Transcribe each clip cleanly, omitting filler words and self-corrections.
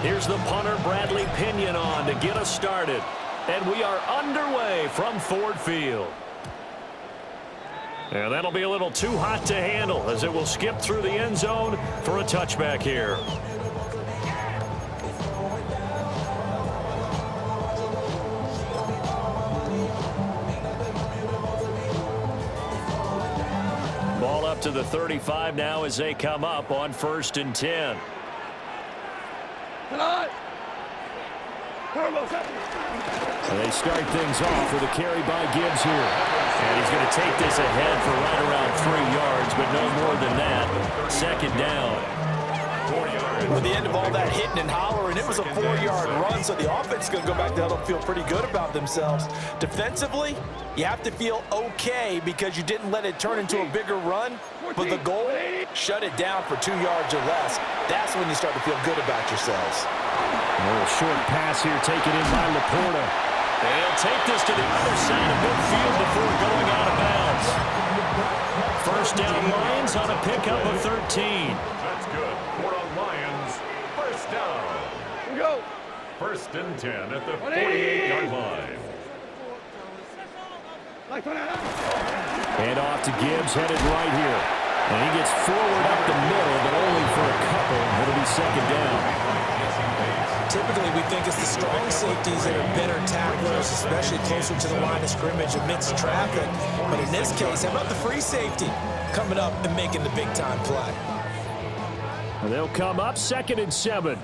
Here's the punter, Bradley Pinion, on to get us started. And we are underway from Ford Field. And that'll be a little too hot to handle as it will skip through the end zone for a touchback here. Ball up to the 35 now as they come up on 1st and 10. And they start things off with a carry by Gibbs here. And he's going to take this ahead for right around 3 yards, but no more than that. 2nd down. With the end of all that hitting and hollering, it was a 4-yard run, so the offense is going to go back there and feel pretty good about themselves. Defensively, you have to feel okay because you didn't let it turn into a bigger run, but the goal, shut it down for 2 yards or less. That's when you start to feel good about yourselves. A little short pass here taken in by Laporta. They'll take this to the other side of midfield before going out of bounds. 1st down, Lions on a pickup of 13. That's good. For the Lions, 1st down. Here we go. 1st and 10 at the 48-yard line. Hand off to Gibbs, headed right here. And he gets forward up the middle, but only for a couple. It'll be 2nd down. Typically, we think it's the strong safeties that are better tacklers, especially closer to the line of scrimmage amidst traffic. But in this case, how about the free safety coming up and making the big-time play? And they'll come up 2nd and 7.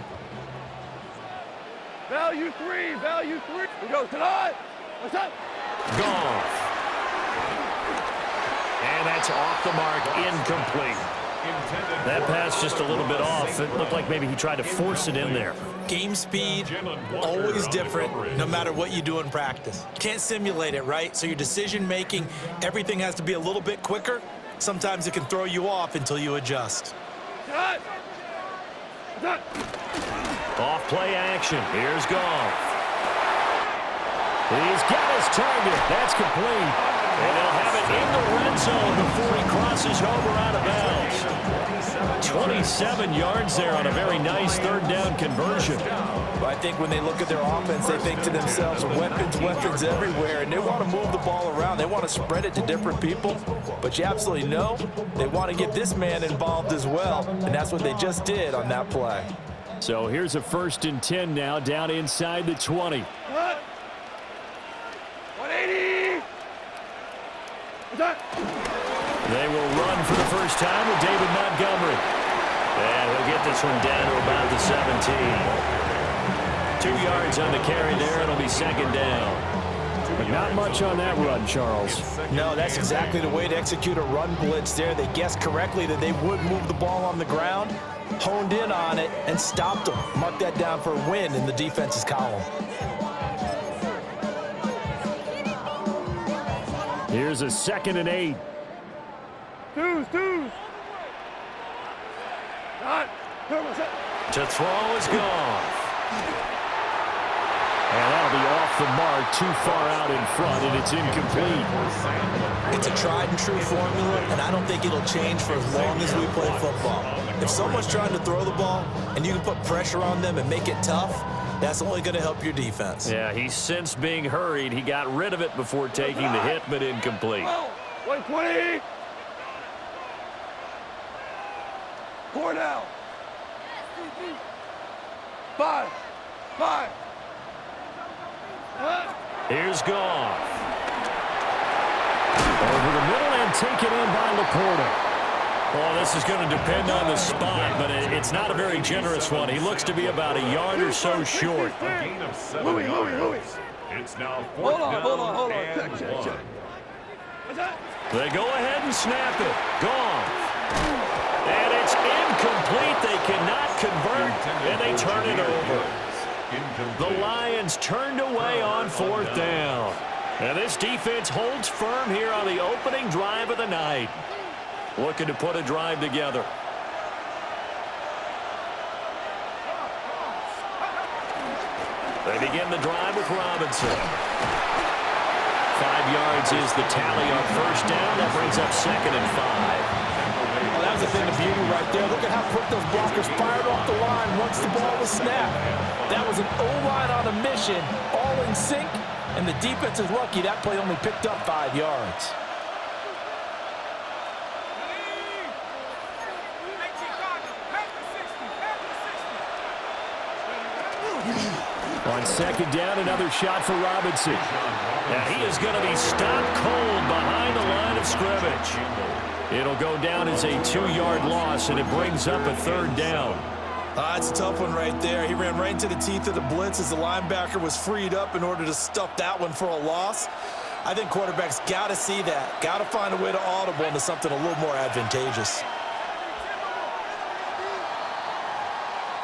Value 3, value 3. We go tonight. What's up? Goff. And that's off the mark, incomplete. That pass just a little bit off. It looked like maybe he tried to force it in there. Game speed, always different, no matter what you do in practice. Can't simulate it, right? So your decision-making, everything has to be a little bit quicker. Sometimes it can throw you off until you adjust. Off play action. Here's Goff. He's got his target. That's complete. And they'll have it in the red zone before he crosses over out of bounds. 27 yards there on a very nice 3rd down conversion. Well, I think when they look at their offense, they think to themselves, weapons everywhere, and they want to move the ball around. They want to spread it to different people, but you absolutely know they want to get this man involved as well, and that's what they just did on that play. So here's a 1st and 10 now, down inside the 20. 180. They will run for the first time with David Montgomery. And he'll get this one down to about the 17. 2 yards on the carry there. It'll be 2nd down. But not much on that run, Charles. No, that's exactly the way to execute a run blitz there. They guessed correctly that they would move the ball on the ground, honed in on it, and stopped them. Mark that down for a win in the defense's column. Here's a 2nd and 8. Twos. To throw is Goff. And that'll be off the mark, too far out in front, and it's incomplete. It's a tried-and-true formula, and I don't think it'll change for as long as we play football. If someone's trying to throw the ball and you can put pressure on them and make it tough, that's only going to help your defense. Yeah, he's since being hurried. He got rid of it before taking the hit, but incomplete. 120. 4 down. 5. Here's Goff. Over the middle and taken in by Laporta. Well, this is going to depend on the spot, but it's not a very generous one. He looks to be about a yard or so short. A gain of 7 yards. It's now 4th down Hold on. and Check. 1. They go ahead and snap it. Goff. And it's incomplete. They cannot convert, and they turn it over. The Lions turned away on 4th down. And this defense holds firm here on the opening drive of the night. Looking to put a drive together. They begin the drive with Robinson. 5 yards is the tally on 1st down. That brings up 2nd and 5. Well, that was the thing of beauty right there. Look at how quick those blockers fired off the line once the ball was snapped. That was an O-line on a mission, all in sync, and the defense is lucky that play only picked up 5 yards. On second down, another shot for Robinson. And he is going to be stopped cold behind the line of scrimmage. It'll go down as a 2-yard loss, and it brings up a 3rd down. That's a tough one right there. He ran right into the teeth of the blitz as the linebacker was freed up in order to stuff that one for a loss. I think quarterbacks got to see that. Got to find a way to audible into something a little more advantageous.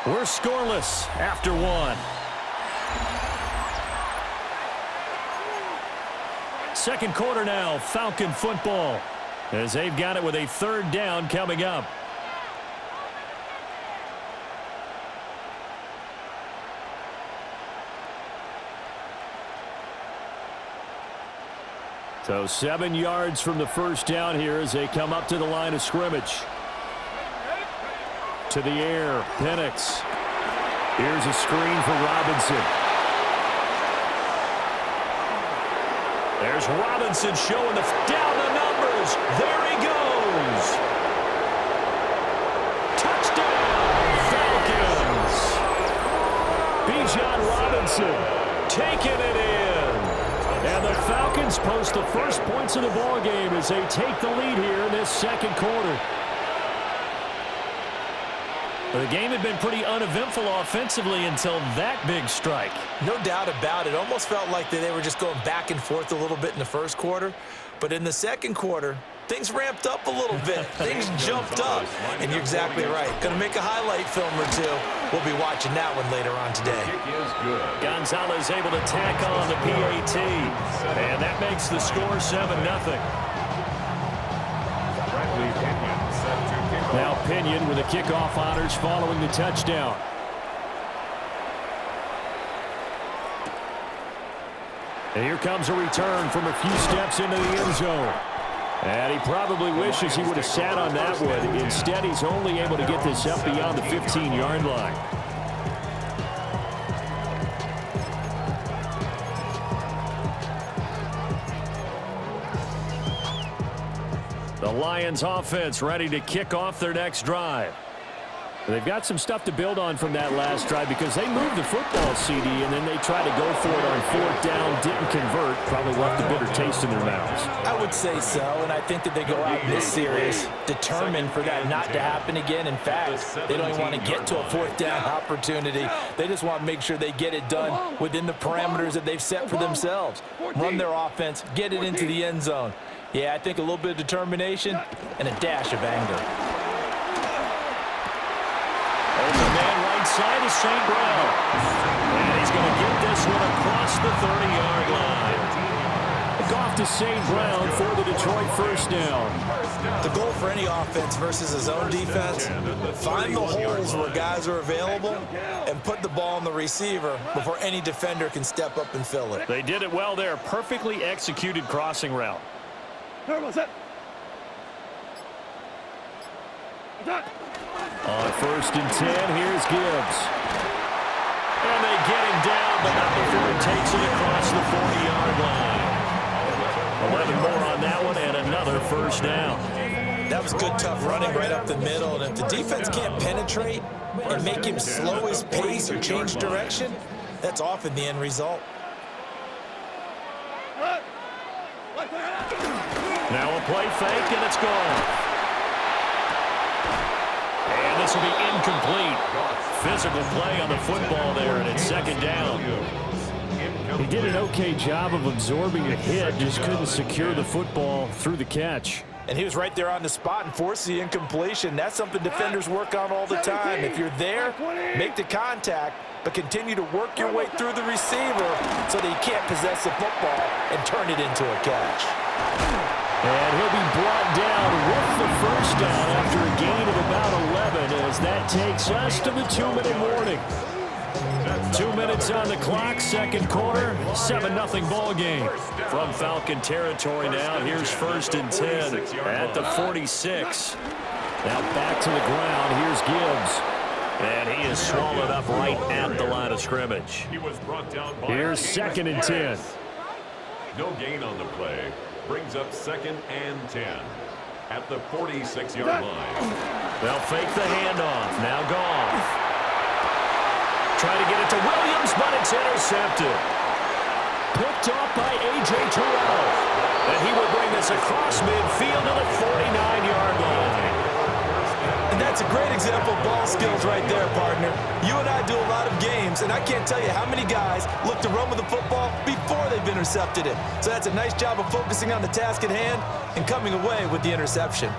We're scoreless after 1. Second quarter now, Falcon football, as they've got it with a 3rd down coming up. So 7 yards from the first down here as they come up to the line of scrimmage. To the air, Penix. Here's a screen for Robinson. There's Robinson showing down the numbers. There he goes. Touchdown, Falcons. Bijan Robinson taking it in. And the Falcons post the first points of the ball game as they take the lead here in this second quarter. The game had been pretty uneventful offensively until that big strike. No doubt about it. Almost felt like they were just going back and forth a little bit in the first quarter. But in the second quarter, things ramped up a little bit. Things jumped up. And you're exactly right. Going to make a highlight film or two. We'll be watching that one later on today. Gonzalez able to tack on the PAT. And that makes the score 7-0. Now Pinion with the kickoff honors following the touchdown. And here comes a return from a few steps into the end zone. And he probably wishes he would have sat on that one. Instead, he's only able to get this up beyond the 15-yard line. The Lions offense ready to kick off their next drive. They've got some stuff to build on from that last drive because they moved the football, CD, and then they tried to go for it on 4th down, didn't convert, probably left a bitter taste in their mouths. I would say so, and I think that they go out in this series determined for that not to happen again. In fact, they don't even want to get to a 4th down opportunity. They just want to make sure they get it done within the parameters that they've set for themselves. Run their offense, get it into the end zone. Yeah, I think a little bit of determination and a dash of anger. Open man right side is St. Brown. And he's going to get this one across the 30-yard line. Off to St. Brown for the Detroit first down. The goal for any offense versus his own defense, find the holes where guys are available and put the ball on the receiver before any defender can step up and fill it. They did it well there. Perfectly executed crossing route. On 1st and 10, here's Gibbs. And they get him down, but not before he takes it across the 40-yard line. 11 more on that one, and another first down. That was good, tough running right up the middle. And if the defense can't penetrate and make him slow his pace or change direction, that's often the end result. Now a play fake, and it's gone. And this will be incomplete. Physical play on the football there, and it's 2nd down. He did an okay job of absorbing a hit, just couldn't secure the football through the catch. And he was right there on the spot and forced the incompletion. That's something defenders work on all the time. If you're there, make the contact, but continue to work your way through the receiver so that he can't possess the football and turn it into a catch. And he'll be brought down with the first down after a gain of about 11 as that takes us to the 2-minute warning. 2 minutes on the clock, second quarter, 7-0 ball game. From Falcon territory now, here's 1st and 10 at the 46. Now back to the ground. Here's Gibbs. And he is swallowed up right at the line of scrimmage. He was brought down by Here's 2nd and 10. No gain on the play. Brings up 2nd and 10 at the 46-yard line. They'll fake the handoff. Now Goff. Trying to get it to Williams, but it's intercepted. Picked off by A.J. Terrell. And he will bring this across midfield to the 49-yard line. And that's a great example of ball skills right there, partner. You and I do a lot of games, and I can't tell you how many guys look to run with the football before they've intercepted it. So that's a nice job of focusing on the task at hand and coming away with the interception.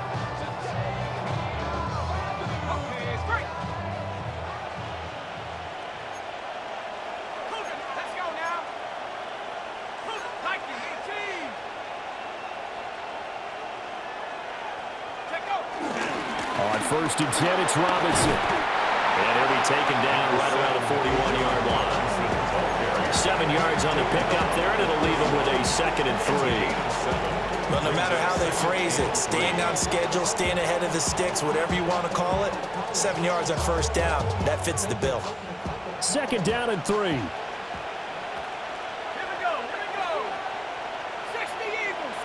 On 1st and 10, it's Robinson. And he'll be taken down right around the 41-yard line. 7 yards on the pickup there, and it'll leave him with a 2nd and 3. Well, no matter how they phrase it, staying on schedule, staying ahead of the sticks, whatever you want to call it, 7 yards on 1st down, that fits the bill. 2nd down and 3. Here we go. 60 Eagles.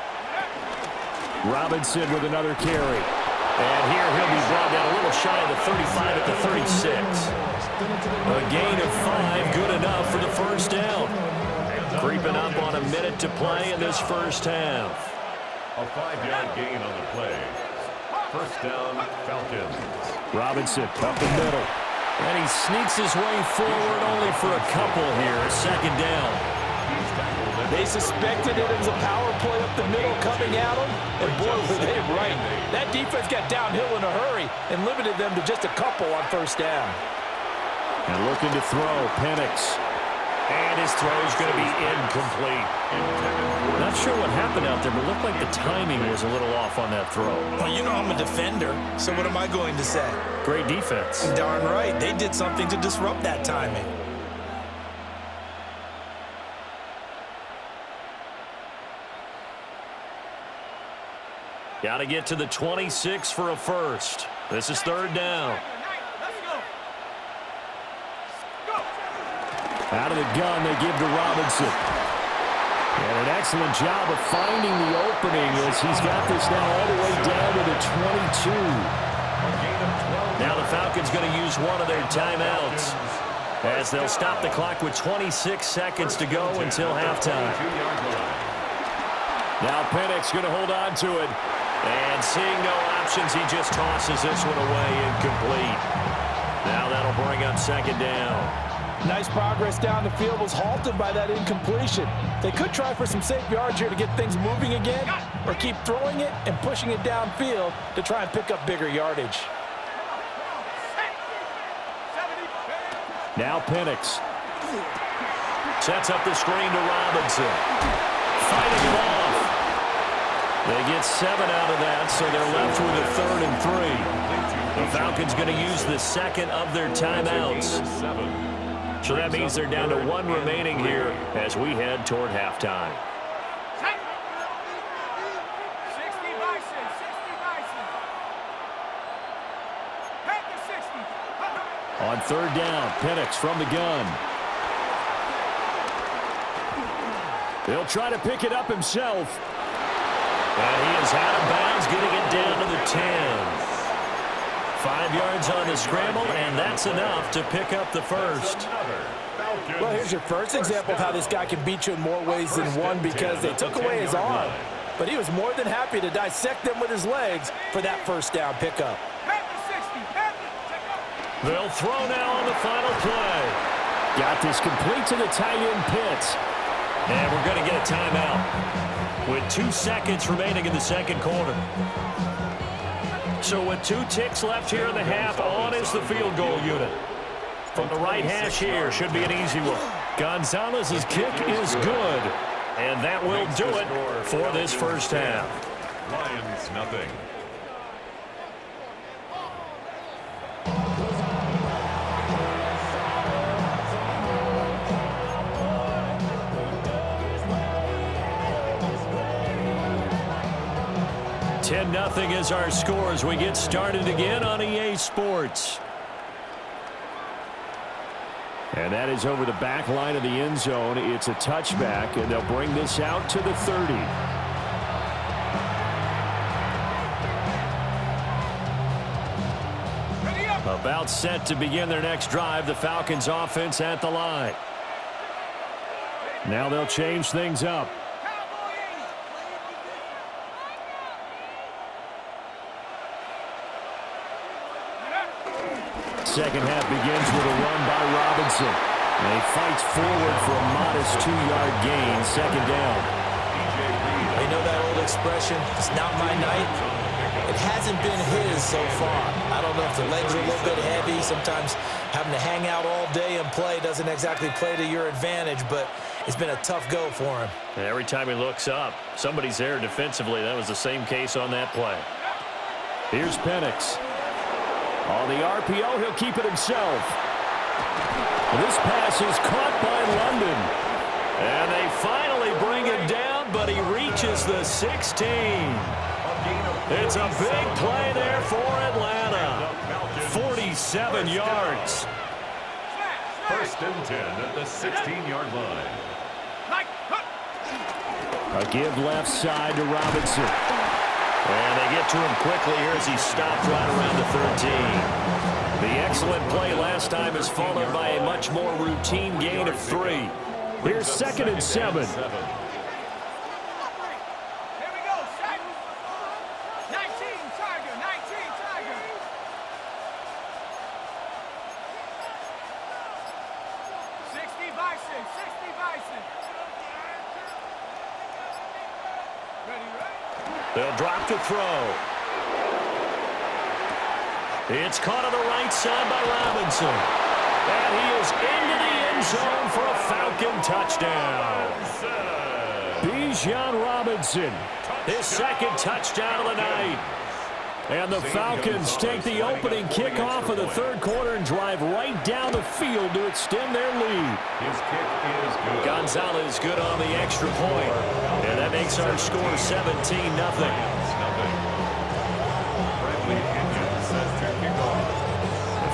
Robinson with another carry. And here he'll be brought down a little shy of the 35 at the 36. A gain of 5, good enough for the 1st down. Creeping up on a minute to play in this 1st half. A 5-yard gain on the play. 1st down, Falcons. Robinson up the middle. And he sneaks his way forward only for a couple here. 2nd down. They suspected it was a power play up the middle coming at them, and boy, were they right. That defense got downhill in a hurry and limited them to just a couple on 1st down. And looking to throw, Penix. And his throw is going to be incomplete. Not sure what happened out there, but it looked like the timing was a little off on that throw. Well, you know I'm a defender, so what am I going to say? Great defense. Darn right. They did something to disrupt that timing. Got to get to the 26 for a 1st. This is 3rd down. Out of the gun, they give to Robinson. And an excellent job of finding the opening as he's got this now all the way down to the 22. Now the Falcons going to use one of their timeouts as they'll stop the clock with 26 seconds to go until halftime. Now Penix going to hold on to it. And seeing no options, he just tosses this one away incomplete. Now that'll bring up 2nd down. Nice progress down the field was halted by that incompletion. They could try for some safe yards here to get things moving again, or keep throwing it and pushing it downfield to try and pick up bigger yardage. Now Penix. Sets up the screen to Robinson. Fighting it off. They get 7 out of that, so they're left with a 3rd and 3. The Falcons going to use the 2nd of their timeouts. So that means they're down to 1 remaining here as we head toward halftime. 60 Bison. Head to 60. On 3rd down, Penix from the gun. He'll try to pick it up himself. And he is out of bounds, getting it down to the 10. 5 yards on the scramble, and that's enough to pick up the 1st. Well, here's your first example of how this guy can beat you in more ways than one, because they took away his arm. But he was more than happy to dissect them with his legs for that 1st down pickup. They'll throw now on the final play. Got this complete to the tight end Pitts. And we're going to get a timeout with 2 seconds remaining in the 2nd quarter. So with 2 ticks left here in the half, on is the field goal unit. From the right hash here, should be an easy one. Gonzalez's kick is good. And that will do it for this 1st half. Lions, nothing. 10-0 is our score as we get started again on EA Sports. And that is over the back line of the end zone. It's a touchback, and they'll bring this out to the 30. About set to begin their next drive, the Falcons offense at the line. Now they'll change things up. Second half begins with a run by Robinson. And he fights forward for a modest 2-yard gain, second down. You know that old expression, it's not my night? It hasn't been his so far. I don't know if the legs are a little bit heavy. Sometimes having to hang out all day and play doesn't exactly play to your advantage, but it's been a tough go for him. And every time he looks up, somebody's there defensively. That was the same case on that play. Here's Penix. On the RPO, he'll keep it himself. This pass is caught by London. And they finally bring it down, but he reaches the 16. It's a big play there for Atlanta. 47 yards. First and 10 at the 16-yard line. A give left side to Robinson. And they get to him quickly here as he stopped right around the 13. The excellent play last time is followed by a much more routine gain of 3. Here's second and 7. They'll drop to throw. It's caught on the right side by Robinson. And he is into the end zone for a Falcon touchdown. Bijan Robinson, his second touchdown of the night. And the Falcons take the opening kickoff of the third quarter and drive right down the field to extend their lead. His kick is good. Gonzalez good on the extra point. And that makes our score 17-0.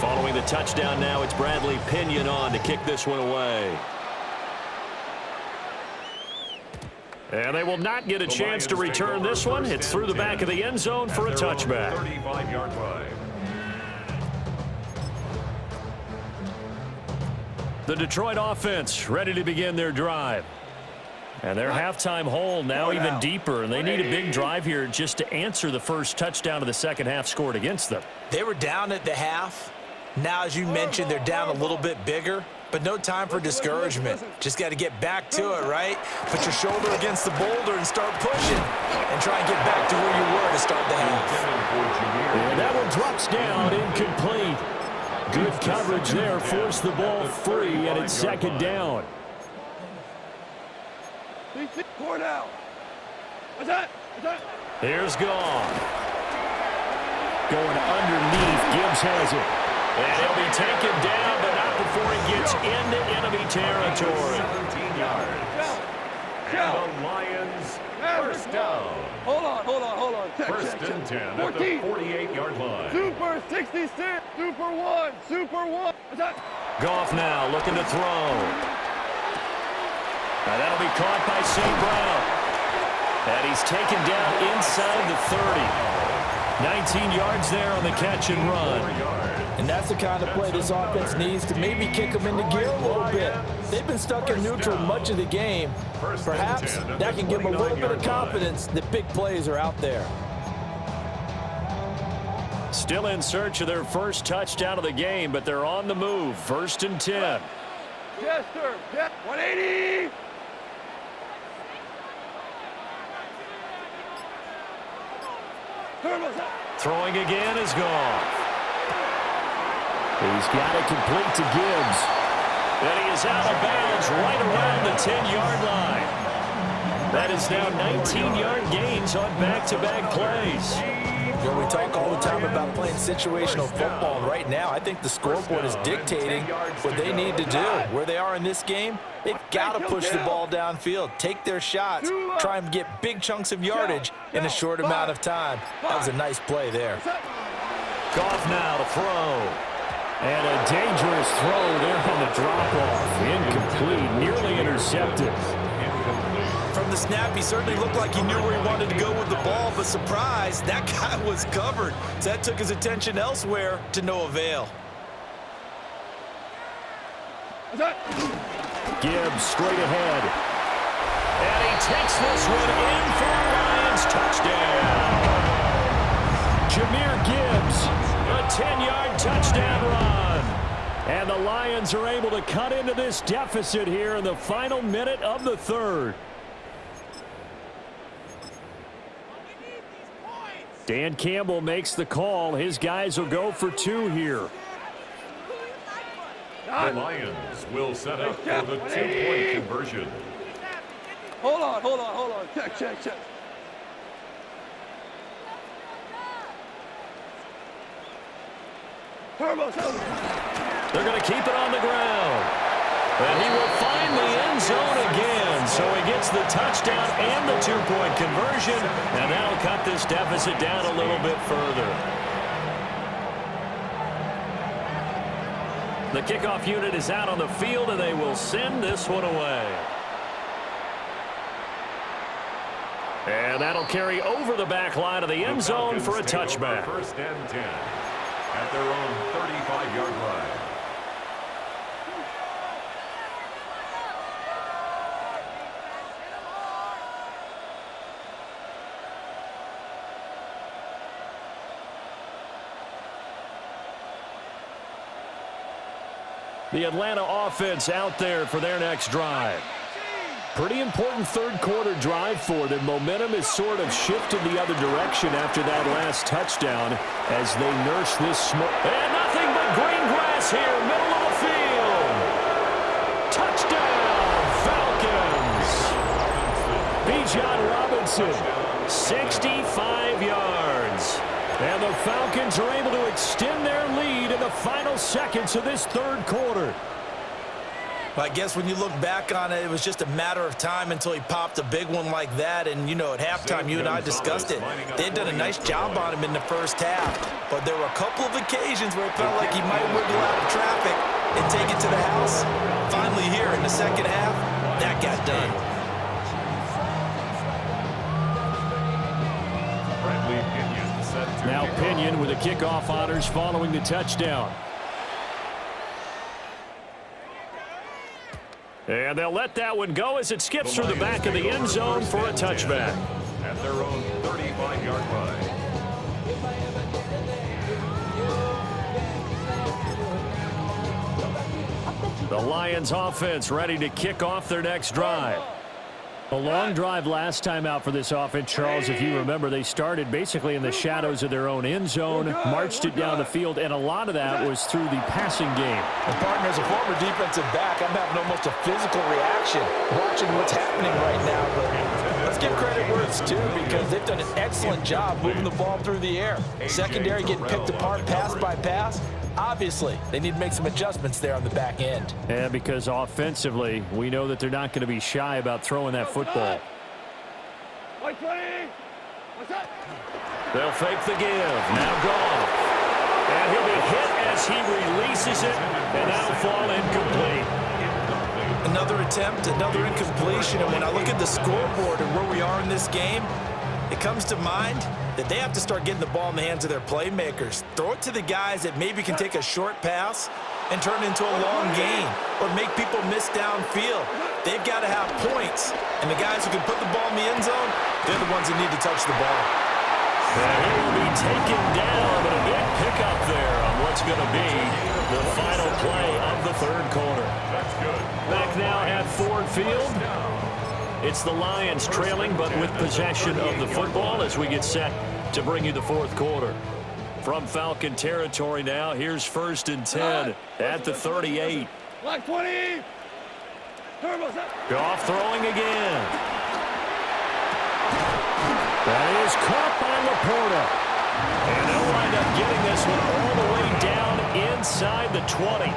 Following the touchdown now, it's Bradley Pinion on to kick this one away. And they will not get a chance to return this one. It's through the back of the end zone for a touchback. 35-yard line. The Detroit offense ready to begin their drive. And their halftime hole now even deeper, and they need a big drive here just to answer the first touchdown of the second half scored against them. They were down at the half. Now, as you mentioned, they're down a little bit bigger, but no time for discouragement. Just got to get back to it, right? Put your shoulder against the boulder and start pushing and try and get back to where you were to start the half. And that one drops down, incomplete. Good coverage there, forced the ball free, and it's second down. Here's Goff. Going underneath, Gibbs has it. And he'll be taken down, but not before he gets into enemy territory. 17 yards. And the Lions, first down. Hold on. First and 10 at the 48-yard line. Super 66, Super 1, Super 1. Goff now looking to throw. Now that'll be caught by St. Brown. And he's taken down inside the 30. 19 yards there on the catch and run. And that's the kind of play this offense needs to maybe kick them into gear a little bit. They've been stuck in neutral much of the game. Perhaps that can give them a little bit of confidence that big plays are out there. Still in search of their first touchdown of the game, but they're on the move. First and 10. Yes, sir. 180. Throwing again is Goff. He's got it complete to Gibbs. And he is out of bounds right around the 10-yard line. That is now 19-yard gains on back-to-back plays. You know, we talk all the time about playing situational football, and right now I think the scoreboard is dictating what they need to do. Where they are in this game, they've got to push the ball downfield, take their shots, try and get big chunks of yardage in a short amount of time. That was a nice play there. Goff now to throw. And a dangerous throw there on the drop-off. Incomplete, nearly intercepted. From the snap, he certainly looked like he knew where he wanted to go with the ball, but surprise, that guy was covered. So that took his attention elsewhere to no avail. Gibbs straight ahead. And he takes this one in for a Lions touchdown. Jahmyr Gibbs, a 10-yard touchdown run. And the Lions are able to cut into this deficit here in the final minute of the third. Dan Campbell makes the call. His guys will go for 2 here. The Lions will set up for the 2-point conversion. Hold on. Check. They're going to keep it on the ground. And he will find the end zone again. So he gets the touchdown and the 2-point conversion. And that'll cut this deficit down a little bit further. The kickoff unit is out on the field, and they will send this one away. And that'll carry over the back line of the end zone for a touchback. First and 10 at their own 35-yard line. The Atlanta offense out there for their next drive. Pretty important third-quarter drive for them. Momentum has sort of shifted the other direction after that last touchdown as they nurse this smoke. And nothing but green grass here, middle of the field. Touchdown, Falcons. Bijan Robinson, 65 yards. And the Falcons are able to extend their lead in the final seconds of this third quarter. I guess when you look back on it, it was just a matter of time until he popped a big one like that. And, you know, at halftime, you and I discussed it. They had done a nice job on him in the first half. But there were a couple of occasions where it felt like he might wiggle out of traffic and take it to the house. Finally here in the second half, that got done. Now Pinion with the kickoff honors following the touchdown. And they'll let that one go as it skips through the back of the end zone for a touchback. At their own 35-yard line. The Lions offense ready to kick off their next drive. A long drive last time out for this offense, Charles. If you remember, they started basically in the shadows of their own end zone, marched it down the field, and a lot of that was through the passing game. And partner, as a former defensive back, I'm having almost a physical reaction watching what's happening right now. But let's give credit where it's due because they've done an excellent job moving the ball through the air. Secondary getting picked apart pass by pass. Obviously, they need to make some adjustments there on the back end. Yeah, because offensively, we know that they're not going to be shy about throwing that football. They'll fake the give. Now Goff. And he'll be hit as he releases it, and that'll fall incomplete. Another attempt, another incompletion. And when I look at the scoreboard and where we are in this game, it comes to mind that they have to start getting the ball in the hands of their playmakers. Throw it to the guys that maybe can take a short pass and turn it into a long gain or make people miss downfield. They've got to have points. And the guys who can put the ball in the end zone, they're the ones that need to touch the ball. And he will be taken down, but a big pickup there on what's going to be the final play of the third quarter. That's good. Back now at Ford Field. It's the Lions trailing, but with possession of the football as we get set to bring you the fourth quarter. From Falcon territory now, here's 1st and 10 at the 38. Black 20. Goff throwing again. That is caught by Laporta. And they'll wind up getting this one all the way down inside the 20.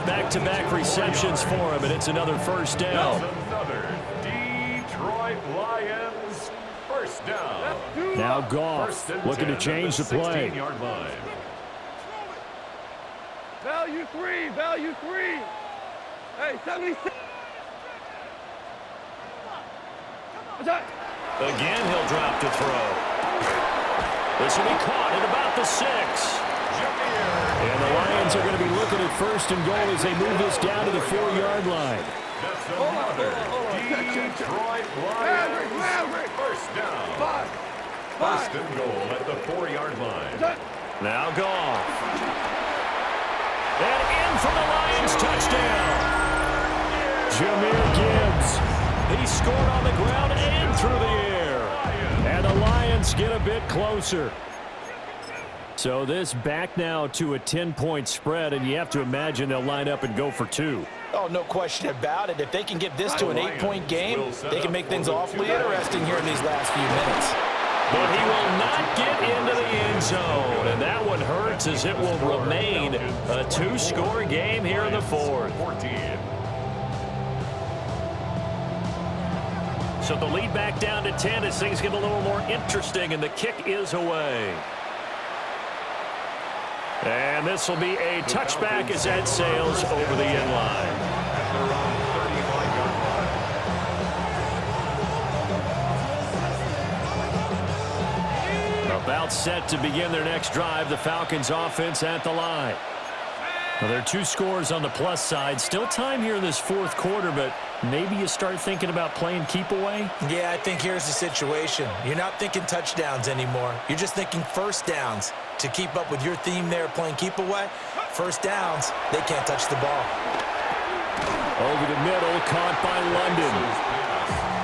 Back-to-back receptions for him, and it's another first down. Another Detroit Lions first down. Now Goff looking to change the play. 16-yard line. Value three. Value three. Hey, 76. Again, he'll drop to throw. This will be caught at about the 6. And the Lions are going to be looking at first and goal as they move this down to the 4-yard line. That's another Detroit Lions Maverick. first down. First and goal at the 4-yard line. Now Goff. And in for the Lions touchdown. Jahmyr Gibbs. He scored on the ground and through the air. And the Lions get a bit closer. So this back now to a 10-point spread, and you have to imagine they'll line up and go for 2. Oh, no question about it. If they can get this to an 8-point game, they can make things awfully interesting here in these last few minutes. But he will not get into the end zone, and that one hurts as it will remain a 2-score game here in the 4th. So the lead back down to 10 as things get a little more interesting, and the kick is away. And this will be a touchback as that sails over the end line. About set to begin their next drive, the Falcons offense at the line. Well, there are 2 scores on the plus side. Still time here in this 4th quarter, but maybe you start thinking about playing keep away? Yeah, I think here's the situation. You're not thinking touchdowns anymore. You're just thinking first downs. To keep up with your theme there, playing keep away, first downs, they can't touch the ball. Over the middle, caught by London.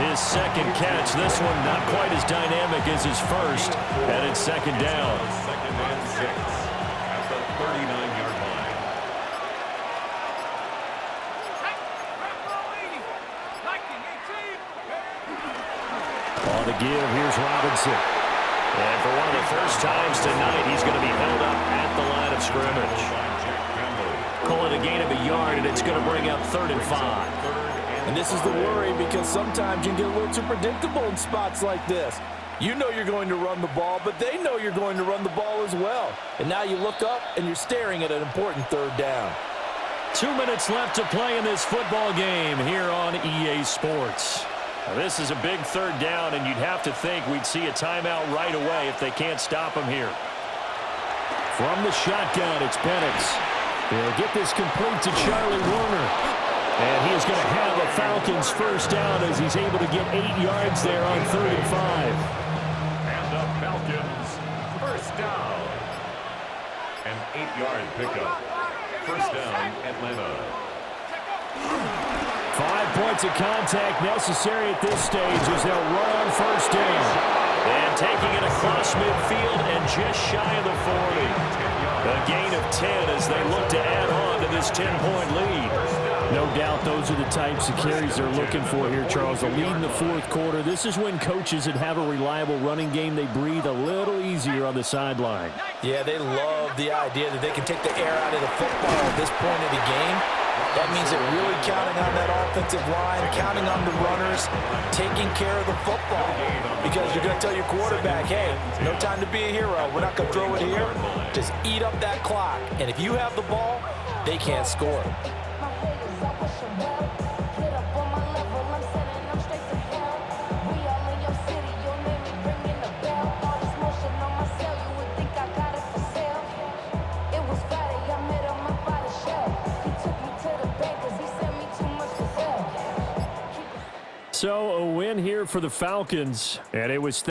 His second catch, this one not quite as dynamic as his first, and it's second down. Second and 6 at the 39-yard line. On the give, here's Robinson. And for one of the first times tonight, he's going to be held up at the line of scrimmage. Call it a gain of a yard, and it's going to bring up 3rd and 5. And this is the worry because sometimes you can get a little too predictable in spots like this. You know you're going to run the ball, but they know you're going to run the ball as well. And now you look up, and you're staring at an important 3rd down. 2 minutes left to play in this football game here on EA Sports. Now, this is a big 3rd down, and you'd have to think we'd see a timeout right away if they can't stop him here. From the shotgun, it's Penix. He'll get this complete to Charlie Warner. And he is going to have a Falcons first down as he's able to get 8 yards there on 3rd and 5. And the Falcons first down. An 8-yard pickup. First down, Atlanta. 5 points of contact necessary at this stage as they'll run on first down. And taking it across midfield and just shy of the 40. A gain of 10 as they look to add on to this 10-point lead. No doubt those are the types of carries they're looking for here, Charles. The lead in the 4th quarter. This is when coaches that have a reliable running game, they breathe a little easier on the sideline. Yeah, they love the idea that they can take the air out of the football at this point of the game. That means they're really counting on that offensive line, counting on the runners, taking care of the football. Because you're going to tell your quarterback, hey, no time to be a hero. We're not going to throw it here. Just eat up that clock. And if you have the ball, they can't score. So a win here for the Falcons, and it was